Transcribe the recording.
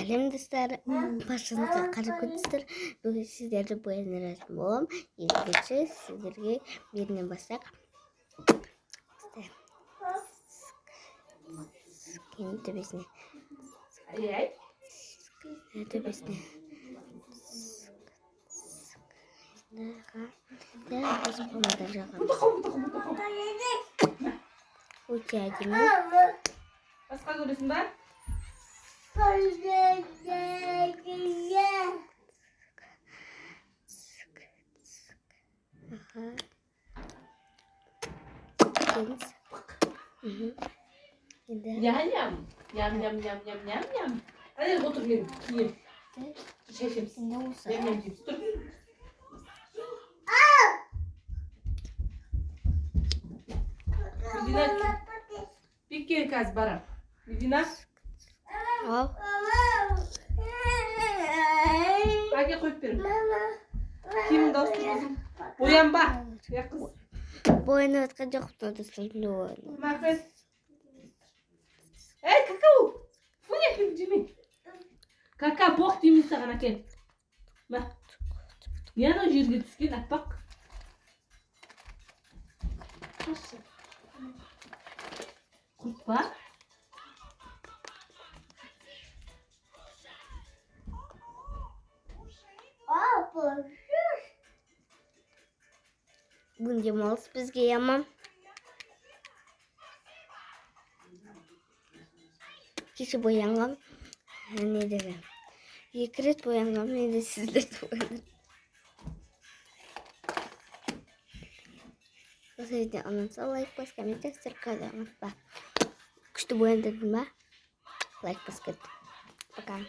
Сәлем башында қаракөтістер бүгін сіздерді бояныратын болам. Ендеше сіздерге беріне басақ. Кейін төбесіне. Төбесіне. Осы помада жағамыз. Өте әдемі. Басқа көресің ба? Ям. Hadi otur gelin. Yiyeyim. Şeşimsin. Ne olsa. Yem. Dur. Midina. Bir kere kaz bara. Midina. Al. Hadi koyup verin. Kimin dostu kızım? Boyan bak. Ya kız. Boyanı atacak dostum. Mahvet. Hey kakao. Bu ne kimcimi? Kaka bok değil mi sana ken? Bak. Yana jirgi tiskin atpak. Kurt var. Бүгін демалыс бізге ямам. Кеше боянғам. Не деген. 2 рет боянғам. Не де сіздерді бояныр. Осы видео ұнаса лайк бас, коммент жазыңыздар, қалдырыңыз ба. Күшті бояндырдым ба? Лайк бас кет. Пока.